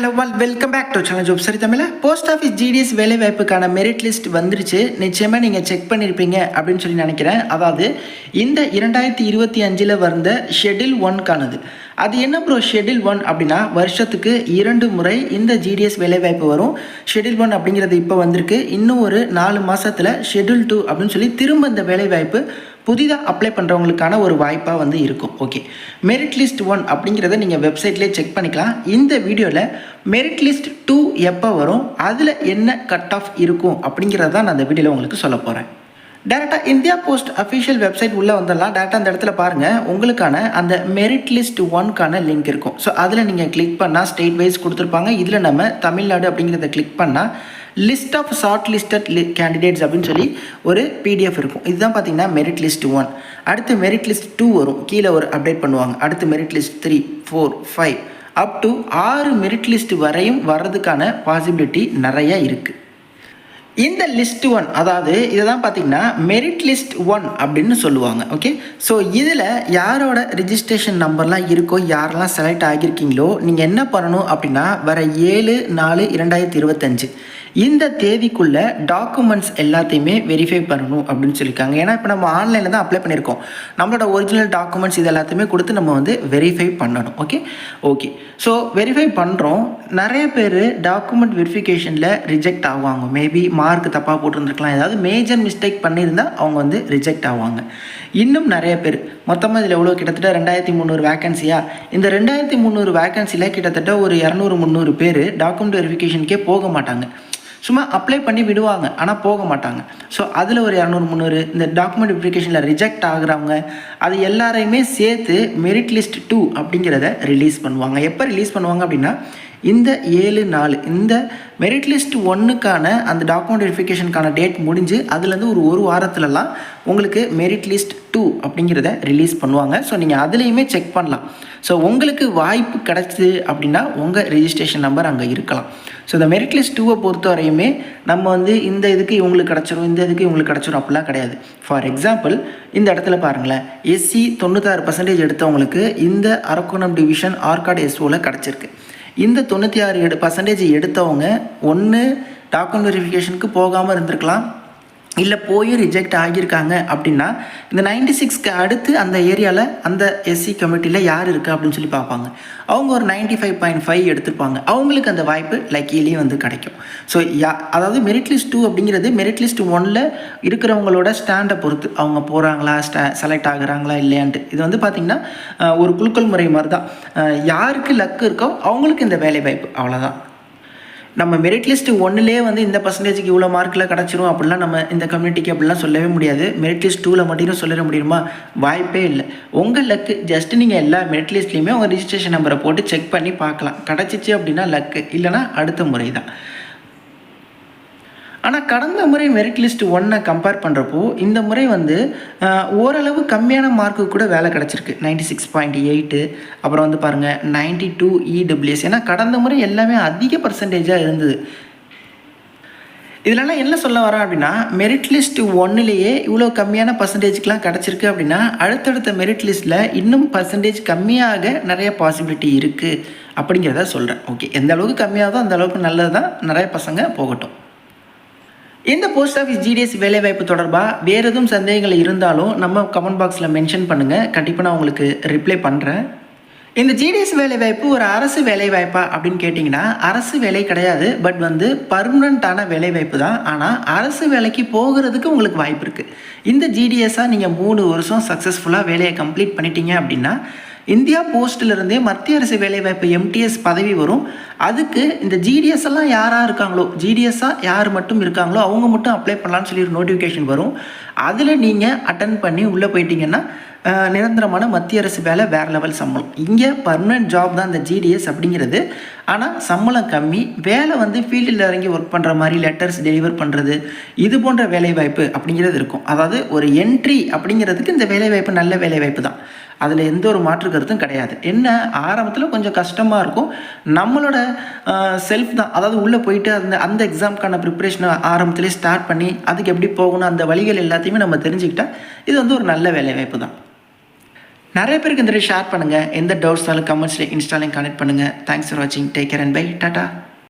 Hello welcome back to channel ஜோப் சரி Tamil. Post office GDS வேலை வாய்ப்புக்கான மெரிட் லிஸ்ட் வந்துருச்சு. நிச்சயமாக நீங்கள் செக் பண்ணியிருப்பீங்க அப்படின்னு சொல்லி நினைக்கிறேன். அதாவது இந்த 2025 வந்த ஷெட்யூல் 1க்கானது. அது என்ன ப்ரோ ஷெட்யூல் 1 அப்படின்னா, வருஷத்துக்கு 2 முறை இந்த ஜிடிஎஸ் வேலைவாய்ப்பு வரும். ஷெட்யூல் 1 அப்படிங்கிறது இப்போ வந்திருக்கு. இன்னும் ஒரு 4 மாதத்தில் ஷெட்யூல் 2 அப்படின்னு சொல்லி திரும்ப இந்த வேலைவாய்ப்பு புதிதாக அப்ளை பண்ணுறவங்களுக்கான ஒரு வாய்ப்பாக இருக்கும். ஓகே, மெரிட் லிஸ்ட் 1 அப்படிங்கிறத நீங்கள் வெப்சைட்லேயே செக் பண்ணிக்கலாம். இந்த வீடியோவில் மெரிட் லிஸ்ட் 2 எப்போ வரும், அதில் என்ன கட் ஆஃப் இருக்கும் அப்படிங்கிறத நான் அந்த வீடியோவில் உங்களுக்கு சொல்ல போகிறேன். டேரெக்டாக இந்தியா போஸ்ட் அஃபிஷியல் வெப்சைட் உள்ளே வந்துடலாம். டேரெக்டாக அந்த இடத்துல பாருங்கள், உங்களுக்கான அந்த மெரிட் லிஸ்ட் 1க்கான லிங்க் இருக்கும். ஸோ அதில் நீங்கள் கிளிக் பண்ணால் ஸ்டேட் வைஸ் கொடுத்துருப்பாங்க. இதில் நம்ம தமிழ்நாடு அப்படிங்கிறத கிளிக் பண்ணால் list of shortlisted candidates அப்படின்னு சொல்லி ஒரு பிடிஎஃப் இருக்கும். இதுதான் பார்த்தீங்கன்னா மெரிட் லிஸ்ட் 1. அடுத்து மெரிட் லிஸ்ட் 2 வரும், கீழே ஒரு அப்டேட் பண்ணுவாங்க. அடுத்து merit list 3, 4, 5 up to 6 merit list வரையும் வர்றதுக்கான பாசிபிலிட்டி நிறையா இருக்குது. இந்த லிஸ்ட் 1, அதாவது இதை தான் பார்த்தீங்கன்னா மெரிட் லிஸ்ட் 1 அப்படின்னு சொல்லுவாங்க. ஓகே, ஸோ இதில் யாரோட ரிஜிஸ்ட்ரேஷன் நம்பர்லாம் இருக்கோ, யாரெல்லாம் செலக்ட் ஆகியிருக்கீங்களோ, நீங்கள் என்ன பண்ணணும் அப்படின்னா, வர 7/4/2025 இந்த தேதிக்குள்ளே டாக்குமெண்ட்ஸ் எல்லாத்தையுமே வெரிஃபை பண்ணணும் அப்படின்னு சொல்லியிருக்காங்க. ஏன்னா இப்போ நம்ம ஆன்லைனில் தான் அப்ளை பண்ணியிருக்கோம். நம்மளோட ஒரிஜினல் டாக்குமெண்ட்ஸ் இது எல்லாத்தையுமே கொடுத்து நம்ம வெரிஃபை பண்ணணும். ஓகே, ஸோ வெரிஃபை பண்ணுறோம். நிறைய பேர் டாக்குமெண்ட் வெரிஃபிகேஷனில் ரிஜெக்ட் ஆவாங்க. மேபி மார்க் தப்பாக போட்டுருந்துருக்கலாம், ஏதாவது மேஜர் மிஸ்டேக் பண்ணியிருந்தால் அவங்க ரிஜெக்ட் ஆவாங்க. இன்னும் நிறைய பேர் மொத்தமாக இதில் எவ்வளோ, கிட்டத்தட்ட 2300 வேக்கன்சியா. இந்த 2300 வேக்கன்சியில் கிட்டத்தட்ட ஒரு 200-300 பேர் டாக்குமெண்ட் வெரிஃபிகேஷனுக்கே போக மாட்டாங்க. சும்மா அப்ளை பண்ணி விடுவாங்க, ஆனால் போக மாட்டாங்க. ஸோ அதில் ஒரு 200-300 இந்த டாக்குமெண்ட் வெரிஃபிகேஷனில் ரிஜெக்ட் ஆகுறவங்க, அது எல்லாரையுமே சேர்த்து மெரிட் லிஸ்ட் 2 அப்படிங்கிறத ரிலீஸ் பண்ணுவாங்க. எப்போ ரிலீஸ் பண்ணுவாங்க அப்படின்னா, இந்த 7/4 இந்த மெரிட் லிஸ்ட் 1க்கான அந்த டாக்குமெண்ட் வெரிஃபிகேஷனுக்கான டேட் முடிஞ்சு அதுலேருந்து ஒரு வாரத்துலலாம் உங்களுக்கு மெரிட் லிஸ்ட் 2 அப்படிங்கிறத ரிலீஸ் பண்ணுவாங்க. ஸோ நீங்கள் அதுலேயுமே செக் பண்ணலாம். ஸோ உங்களுக்கு வாய்ப்பு கிடச்சிது அப்படின்னா உங்கள் ரிஜிஸ்ட்ரேஷன் நம்பர் அங்கே இருக்கலாம். ஸோ இந்த மெரிட் லிஸ்ட் 2 பொறுத்த வரையுமே நம்ம இந்த இதுக்கு இவங்களுக்கு கிடச்சிரும், இந்த இதுக்கு இவங்களுக்கு கிடச்சிரும் அப்படிலாம் கிடையாது. ஃபார் எக்ஸாம்பிள், இந்த இடத்துல பாருங்களேன், எஸ்சி 96% எடுத்தவங்களுக்கு இந்த அரக்கோணம் டிவிஷன் ஆர்காட் எஸ்ஓவில் கிடச்சிருக்கு. இந்த 96% எடுத்தவங்க ஒன்று டாக்குமெண்ட் வெரிஃபிகேஷனுக்கு போகாமல் இருந்திருக்கலாம், இல்லை போய் ரிஜெக்ட் ஆகியிருக்காங்க. அப்படின்னா இந்த 96க்கு அடுத்து அந்த ஏரியாவில் அந்த எஸ்சி கமிட்டியில் யார் இருக்குது அப்படின்னு சொல்லி பார்ப்பாங்க. அவங்க ஒரு 95.5 எடுத்திருப்பாங்க. அவங்களுக்கு அந்த வாய்ப்பு லக்கீலேயே கிடைக்கும். ஸோ அதாவது மெரிட் லிஸ்ட் 2 அப்படிங்கிறது மெரிட் லிஸ்ட் 1ல் இருக்கிறவங்களோட ஸ்டாண்டை பொறுத்து அவங்க போகிறாங்களா, செலக்ட் ஆகுறாங்களா இல்லையான்ட்டு. இது பார்த்திங்கன்னா ஒரு குலுக்கல் முறை மாதிரி தான். யாருக்கு லக்கு இருக்கோ அவங்களுக்கு இந்த வேலை வாய்ப்பு, அவ்வளோதான். நம்ம மெரிட் லிஸ்ட் 1லே இந்த பர்சன்டேஜுக்கு இவ்வளோ மார்க்கில் கிடச்சிரும் அப்படிலாம் நம்ம இந்த கம்யூனிட்டிக்கு அப்படிலாம் சொல்லவே முடியாது. மெரிட் லிஸ்ட் 2ல் மட்டும் சொல்லிட முடியுமா? வாய்ப்பே இல்லை. உங்கள் லக்கு. ஜஸ்ட் நீங்கள் எல்லா மெரிட் லிஸ்ட்லேயுமே உங்கள் ரிஜிஸ்ட்ரேஷன் நம்பரை போட்டு செக் பண்ணி பார்க்கலாம். கிடச்சிச்சு அப்படின்னா லக்கு, இல்லைனா அடுத்த முறை தான். ஆனால் கடந்த முறை மெரிட் லிஸ்ட் 1 கம்பேர் பண்ணுறப்போ இந்த முறை ஓரளவு கம்மியான மார்க்கு கூட வேலை கிடச்சிருக்கு. 96.8, அப்புறம் பாருங்கள் 92 EWS. ஏன்னா கடந்த முறை எல்லாமே அதிக பர்சன்டேஜாக இருந்தது. இதெல்லாம் என்ன சொல்ல வரேன் அப்படின்னா, மெரிட் லிஸ்ட் 1லேயே இவ்வளோ கம்மியான பர்சன்டேஜ்க்கெலாம் கிடச்சிருக்கு அப்படின்னா, அடுத்தடுத்த மெரிட் லிஸ்ட்டில் இன்னும் பர்சன்டேஜ் கம்மியாக நிறைய பாசிபிலிட்டி இருக்குது அப்படிங்கிறத சொல்கிறேன். ஓகே, எந்த அளவுக்கு கம்மியாகதோ அந்த அளவுக்கு நல்லது தான். நிறைய பசங்க போகட்டும். இந்த போஸ்ட் ஆஃபீஸ் ஜிடிஎஸ் வேலைவாய்ப்பு தொடர்பாக வேறு எதுவும் சந்தேகங்கள் இருந்தாலும் நம்ம கமெண்ட் பாக்ஸில் மென்ஷன் பண்ணுங்கள். கண்டிப்பாக நான் உங்களுக்கு ரிப்ளை பண்ணுறேன். இந்த ஜிடிஎஸ் வேலைவாய்ப்பு ஒரு அரசு வேலைவாய்ப்பா அப்படின்னு கேட்டிங்கன்னா, அரசு வேலை கிடையாது. பட் பர்மனண்ட்டான வேலைவாய்ப்பு தான். ஆனால் அரசு வேலைக்கு போகிறதுக்கு உங்களுக்கு வாய்ப்பு இருக்குது. இந்த ஜிடிஎஸ்ஸாக நீங்கள் 3 வருஷம் சக்ஸஸ்ஃபுல்லாக வேலையை கம்ப்ளீட் பண்ணிட்டீங்க அப்படின்னா, இந்தியா போஸ்ட்டிலிருந்தே மத்திய அரசு வேலைவாய்ப்பு எம்டிஎஸ் பதவி வரும். அதுக்கு இந்த ஜிடிஎஸ் எல்லாம் யாராக இருக்காங்களோ, ஜிடிஎஸ்ஸாக யார் மட்டும் இருக்காங்களோ அவங்க மட்டும் அப்ளை பண்ணலான்னு சொல்லி ஒரு நோட்டிஃபிகேஷன் வரும். அதில் நீங்கள் அட்டன் பண்ணி உள்ளே போயிட்டீங்கன்னா நிரந்தரமான மத்திய அரசு வேலை, வேறு லெவல் சம்பளம். இங்கே பர்மனெண்ட் ஜாப் தான் இந்த ஜிடிஎஸ் அப்படிங்கிறது. ஆனால் சம்பளம் கம்மி. வேலை ஃபீல்டில் இறங்கி ஒர்க் பண்ணுற மாதிரி, லெட்டர்ஸ் டெலிவர் பண்ணுறது, இது போன்ற வேலைவாய்ப்பு அப்படிங்கிறது இருக்கும். அதாவது ஒரு என்ட்ரி அப்படிங்கிறதுக்கு இந்த வேலைவாய்ப்பு நல்ல வேலைவாய்ப்பு தான். அதில் எந்த ஒரு மாற்று கருத்தும் கிடையாது. என்ன, ஆரம்பத்தில் கொஞ்சம் கஷ்டமாக இருக்கும். நம்மளோட செல்ஃப் தான், அதாவது உள்ளே போயிட்டு அந்த எக்ஸாமுக்கான ப்ரிப்ரேஷனை ஆரம்பத்திலே ஸ்டார்ட் பண்ணி அதுக்கு எப்படி போகணும், அந்த வழிகள் எல்லாத்தையுமே நம்ம தெரிஞ்சுக்கிட்டால் இது ஒரு நல்ல வேலைவாய்ப்பு தான். நிறைய பேருக்கு இந்த ஷேர் பண்ணுங்கள். எந்த டவுட்ஸாலும் கமெண்ட்ஸில் இன்ஸ்டாலையும் கனெக்ட் பண்ணுங்கள். தேங்க்ஸ் ஃபார் வாட்சிங். Take care and bye. Tata.